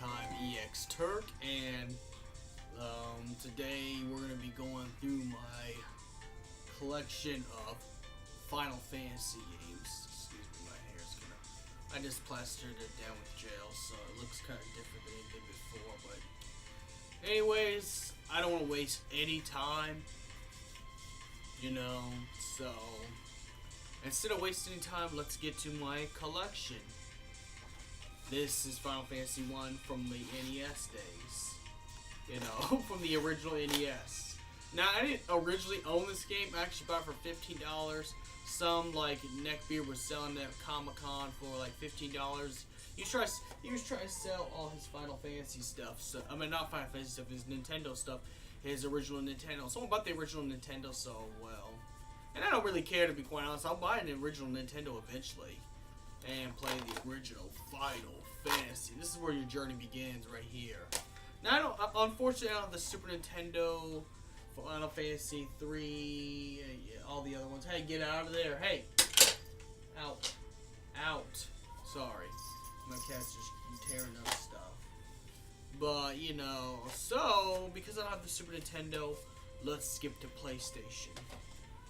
time EX Turk, and today we're going to be going through my collection of Final Fantasy games. Excuse me, my hair's I just plastered it down with gel, so it looks kind of different than it did before, but anyways, I don't want to waste any time, so instead of wasting time, let's get to my collection. This is Final Fantasy 1 from the NES days. From the original NES. Now, I didn't originally own this game. I actually bought it for $15. Some, like, neckbeard was selling it at Comic-Con for, like, $15. He was trying to sell all his Final Fantasy stuff. So, I mean, not Final Fantasy stuff, his Nintendo stuff. His original Nintendo. Someone bought the original Nintendo, so, well. And I don't really care, to be quite honest. I'll buy an original Nintendo eventually and play the original Final Fantasy. This is where your journey begins, right here. Now, unfortunately, I don't have the Super Nintendo, Final Fantasy 3, all the other ones. Hey, get out of there. Hey! Out. Out. Sorry. My cat's just tearing up stuff. But, so, because I don't have the Super Nintendo, let's skip to PlayStation.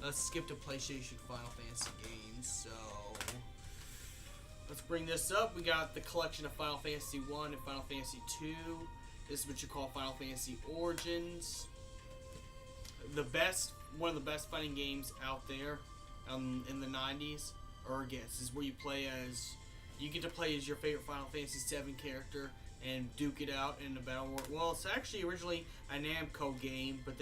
Let's skip to PlayStation Final Fantasy games, so let's bring this up. We got the collection of Final Fantasy 1 and Final Fantasy 2. This is what you call Final Fantasy Origins. One of the best fighting games out there in the 90s. Or I guess is where you get to play as your favorite Final Fantasy 7 character and duke it out in the battle world. Well, it's actually originally a Namco game, but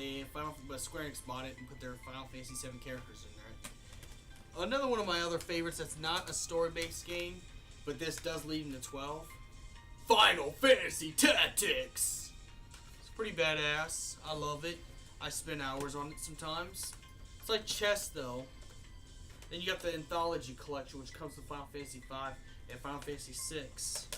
Square Enix bought it and put their Final Fantasy 7 characters in there. Another one of my other favorites that's not a story-based game, but this does lead into 12. Final Fantasy Tactics! It's pretty badass. I love it. I spend hours on it sometimes. It's like chess, though. Then you got the Anthology Collection, which comes with Final Fantasy 5 and Final Fantasy 6.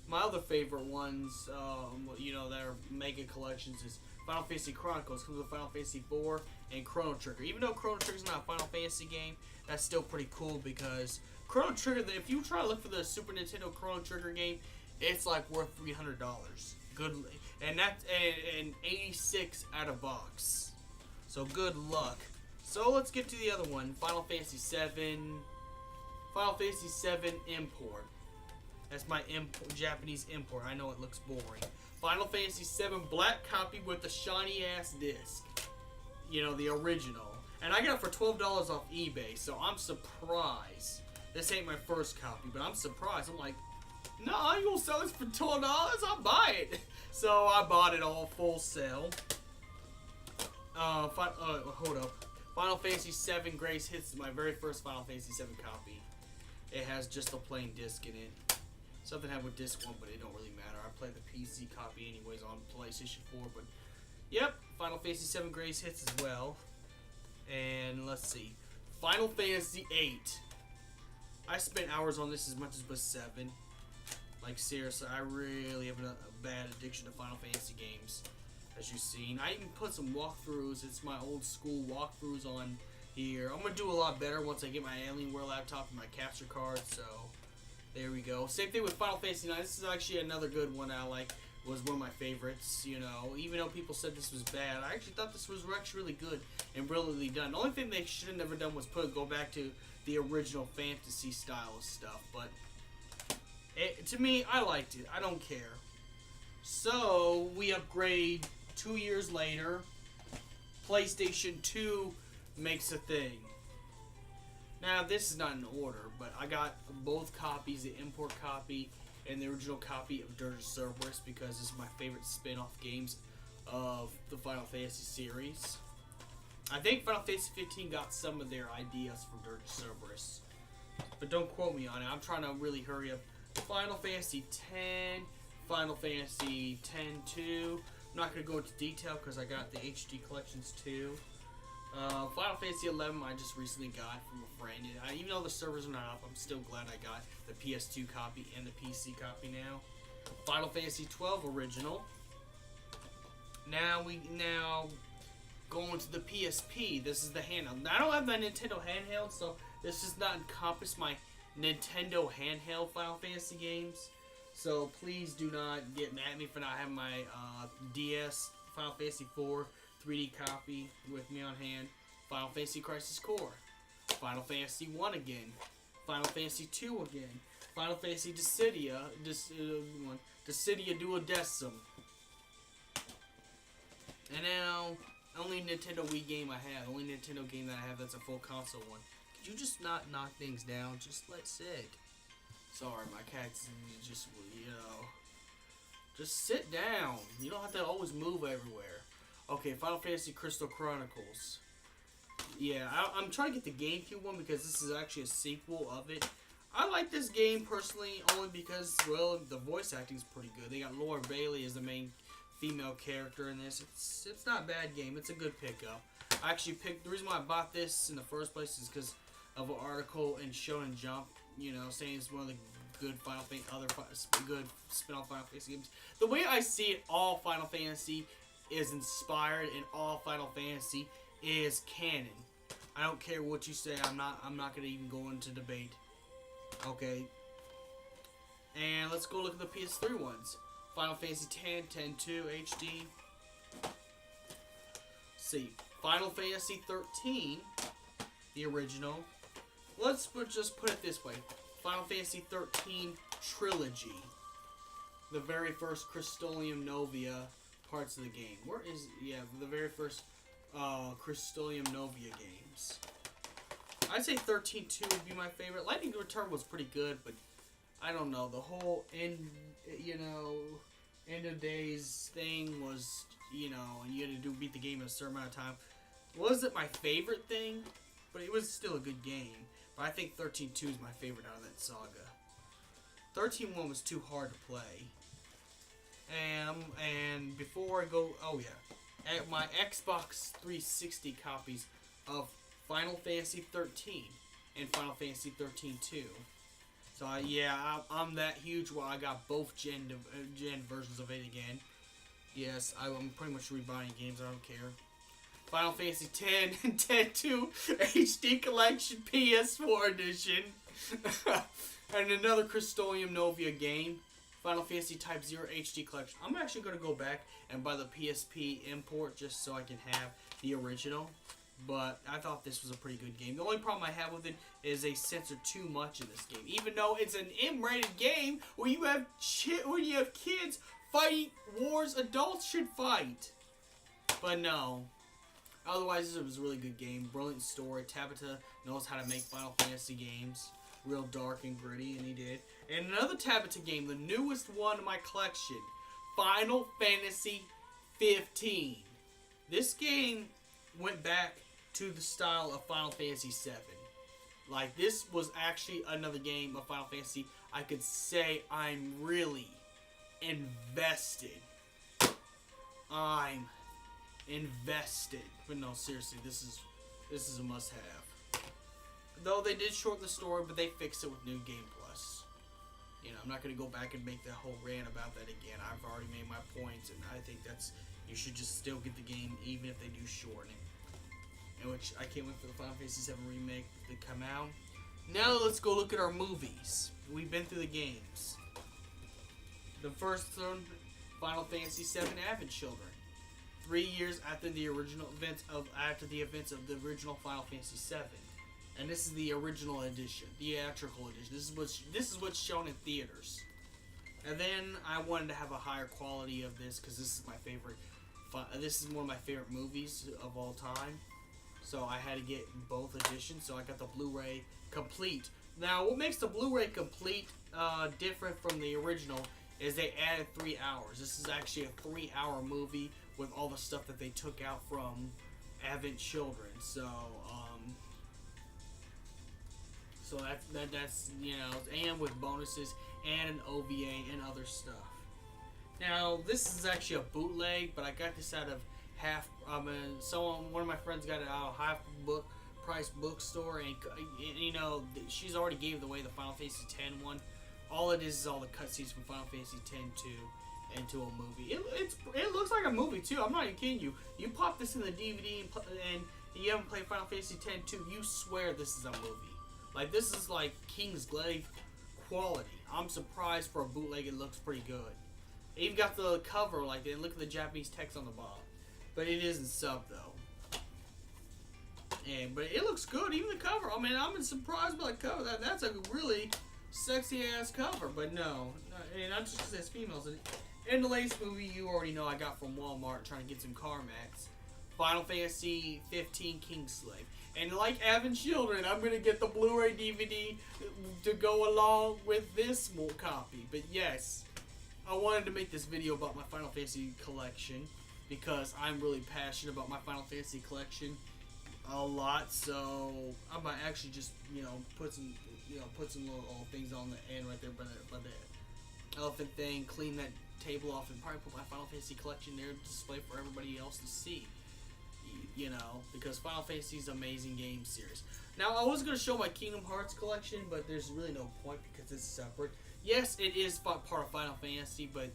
My other favorite ones, that are mega collections is Final Fantasy Chronicles. Comes with Final Fantasy 4 and Chrono Trigger. Even though Chrono Trigger is not a Final Fantasy game, that's still pretty cool because Chrono Trigger, if you try to look for the Super Nintendo Chrono Trigger game, it's like worth $300. Good, and that's an 86 out of box. So good luck. So let's get to the other one, Final Fantasy 7. Final Fantasy 7 Import. That's my Japanese import. I know it looks boring. Final Fantasy 7 black copy with the shiny ass disc. The original. And I got it for $12 off eBay, so I'm surprised. This ain't my first copy, but I'm surprised. I'm like, no, you gonna sell this for $12? I'll buy it. So I bought it all full sale. Hold up. Final Fantasy 7 Grace Hits is my very first Final Fantasy 7 copy. It has just a plain disc in it. Something happened with disc 1, but it don't really matter. I play the PC copy anyways on PlayStation 4, but yep, Final Fantasy 7 Grace Hits as well. And let's see, Final Fantasy 8. I spent hours on this as much as was 7. Like, seriously, I really have a bad addiction to Final Fantasy games, as you've seen. I even put some walkthroughs. It's my old school walkthroughs on here. I'm going to do a lot better once I get my Alienware laptop and my capture card, so there we go. Same thing with Final Fantasy 9. This is actually another good one I like. Was one of my favorites, Even though people said this was bad, I actually thought this was actually really good and brilliantly done. The only thing they should have never done was go back to the original fantasy style of stuff, but to me, I liked it. I don't care. So, we upgrade 2 years later. PlayStation 2 makes a thing. Now, this is not in order, but I got both copies, the import copy and the original copy of Dirge of Cerberus, because this is my favorite spin-off games of the Final Fantasy series. I think Final Fantasy 15 got some of their ideas from Dirge of Cerberus, but don't quote me on it. I'm trying to really hurry up. Final Fantasy 10, Final Fantasy 10-2. I'm not going to go into detail because I got the HD collections too. Final Fantasy 11 I just recently got from a friend. Even though the servers are not up, I'm still glad I got the PS2 copy and the PC copy now. Final Fantasy 12 original. Now going to the PSP. This is the handheld. Now, I don't have my Nintendo handheld, so this does not encompass my Nintendo handheld Final Fantasy games. So please do not get mad at me for not having my DS Final Fantasy 4 3D copy with me on hand. Final Fantasy Crisis Core, Final Fantasy 1 again, Final Fantasy 2 again, Final Fantasy Dissidia Duodecim. And now, only Nintendo Wii game I have, only Nintendo game that I have that's a full console one. Could you just not knock things down? Just let sit. Sorry, my cat's just, just sit down. You don't have to always move everywhere. Okay, Final Fantasy Crystal Chronicles. Yeah, I'm trying to get the GameCube one because this is actually a sequel of it. I like this game personally only because, well, the voice acting is pretty good. They got Laura Bailey as the main female character in this. It's not a bad game. It's a good pickup. I actually picked, the reason why I bought this in the first place is because of an article in Shonen Jump, saying it's one of the good Final Fantasy, good spin-off Final Fantasy games. The way I see it, all Final Fantasy is inspired, and all Final Fantasy is canon. I don't care what you say. I'm not gonna even go into debate. Okay. And let's go look at the PS3 ones. Final Fantasy X, 10-2 HD. See, Final Fantasy 13, the original. Let's just put it this way: Final Fantasy 13 Trilogy, the very first Crystalium Novia parts of the game. Where is the very first Crystalium Novia games? I'd say 13-2 would be my favorite. Lightning Return was pretty good, but I don't know. The whole end of days thing was, and you had to beat the game in a certain amount of time. Wasn't my favorite thing, but it was still a good game. But I think 13-2 is my favorite out of that saga. 13-1 was too hard to play. And before I go, at my Xbox 360 copies of Final Fantasy 13 and Final Fantasy 13-2. So I'm that huge where I got both gen versions of it again. Yes, I'm pretty much rebuying games. I don't care. Final Fantasy X and X-2 HD Collection PS4 Edition. And another Crystalium Novia game. Final Fantasy Type 0 HD Collection. I'm actually going to go back and buy the PSP import just so I can have the original. But I thought this was a pretty good game. The only problem I have with it is they censor too much in this game. Even though it's an M-rated game where you have kids fighting wars adults should fight. But no. Otherwise, it was a really good game. Brilliant story. Tabata knows how to make Final Fantasy games. Real dark and gritty, and he did. And another Tabata game, the newest one in my collection. Final Fantasy 15. This game went back to the style of Final Fantasy 7. Like, this was actually another game of Final Fantasy I could say I'm really invested. I'm invested. But no, seriously, this is a must-have. Though they did shorten the story, but they fixed it with New Game Plus. I'm not going to go back and make that whole rant about that again. I've already made my points, and I think you should just still get the game, even if they do shorten it. In which I can't wait for the Final Fantasy 7 remake to come out. Now let's go look at our movies. We've been through the games. The first one, Final Fantasy 7 Advent Children. 3 years after the events of the original Final Fantasy 7. And this is the original edition, theatrical edition. This is what's shown in theaters. And then I wanted to have a higher quality of this because this is my favorite. This is one of my favorite movies of all time. So I had to get both editions. So I got the Blu-ray complete. Now, what makes the Blu-ray complete different from the original is they added 3 hours. This is actually a 3-hour movie with all the stuff that they took out from Advent Children. So that's and with bonuses and an OVA and other stuff. Now this is actually a bootleg, but I got this out of one of my friends got it out of half price bookstore, and she's already gave away the Final Fantasy X one. All it is all the cutscenes from Final Fantasy X into a movie. It looks like a movie too. I'm not even kidding you. You pop this in the DVD and you haven't played Final Fantasy X 2, you swear this is a movie. Like, this is like King's Glaive quality. I'm surprised for a bootleg, it looks pretty good. It even got the cover like that. Look at the Japanese text on the bottom. But it isn't sub though. But it looks good. Even the cover. I mean, I'm surprised by the cover. That's a really sexy ass cover. But no, and not just because it's females. In the latest movie, you already know I got from Walmart trying to get some Carmax. Final Fantasy 15 Kingslave. And like Avon Children, I'm going to get the Blu-ray DVD to go along with this copy. But yes, I wanted to make this video about my Final Fantasy collection because I'm really passionate about my Final Fantasy collection a lot. So I might actually just, put some little things on the end right there by the elephant thing, clean that table off, and probably put my Final Fantasy collection there to display for everybody else to see. Because Final Fantasy is an amazing game series. Now, I was going to show my Kingdom Hearts collection, but there's really no point because it's separate. Yes, it is part of Final Fantasy, but,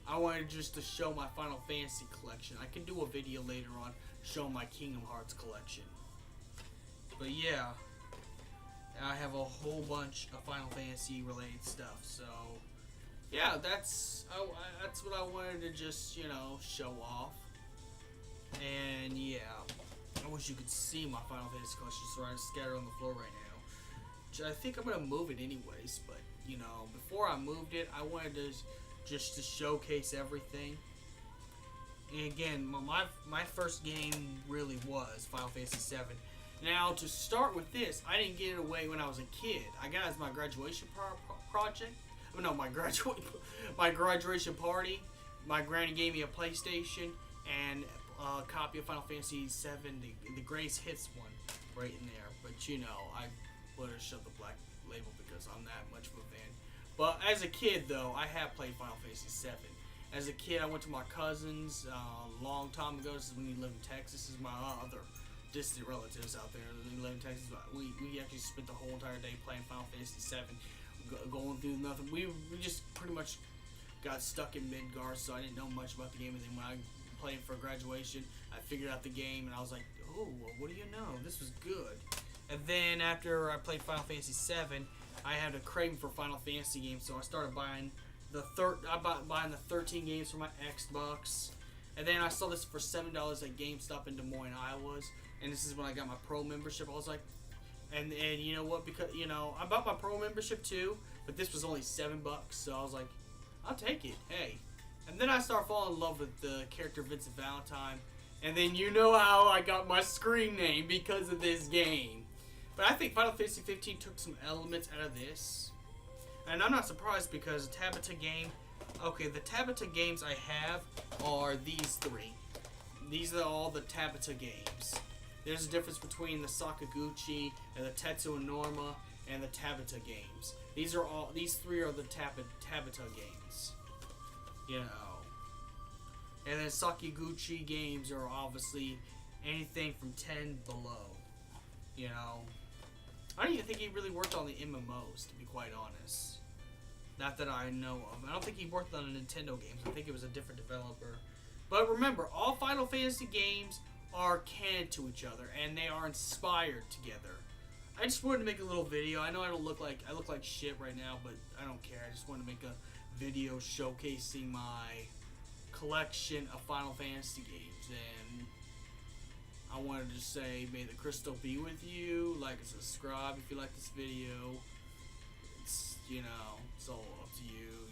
I wanted just to show my Final Fantasy collection. I can do a video later on showing my Kingdom Hearts collection. But, yeah, I have a whole bunch of Final Fantasy related stuff, so... yeah, that's what I wanted to just, show off. And yeah, I wish you could see my Final Fantasy collection, so I'm scattered on the floor right now. I think I'm gonna move it anyways, but before I moved it, I wanted to just to showcase everything. And again, my first game really was Final Fantasy VII. Now to start with this, I didn't get it away when I was a kid. I got it as my graduation project. No, my graduation party. My granny gave me a PlayStation and a copy of Final Fantasy VII, the Grace Hits one, right in there. But I would have shut the black label because I'm that much of a fan. But as a kid, though, I have played Final Fantasy VII. As a kid, I went to my cousin's a long time ago. This is when he lived in Texas. This is my other distant relatives out there. They live in Texas. We actually spent the whole entire day playing Final Fantasy VII. Going through nothing. We just pretty much got stuck in Midgar, so I didn't know much about the game. And then when I played for graduation, I figured out the game, and I was like, oh, well, what do you know? This was good. And then after I played Final Fantasy VII, I had a craving for Final Fantasy games, so I started buying buying the 13 games for my Xbox. And then I saw this for $7 at GameStop in Des Moines, Iowa. And this is when I got my Pro membership. I was like, and you know what? Because I bought my Pro membership too, but this was only $7, so I was like, I'll take it. Hey. And then I started falling in love with the character Vincent Valentine, and then you know how I got my screen name because of this game. But I think Final Fantasy 15 took some elements out of this, and I'm not surprised because the Tabata game. Okay, the Tabata games I have are these three. These are all the Tabata games. There's a difference between the Sakaguchi and the Tetsuo Norma and the Tabata games. These three are the Tabata games. And then Sakaguchi games are obviously anything from 10 below. I don't even think he really worked on the MMOs, to be quite honest. Not that I know of. I don't think he worked on the Nintendo games. I think it was a different developer. But remember, all Final Fantasy games are canon to each other, and they are inspired together. I just wanted to make a little video. I know I look like shit right now, but I don't care. I just wanted to make a video showcasing my collection of Final Fantasy games, and I wanted to say, may the crystal be with you. Like and subscribe if you like this video. It's all up to you.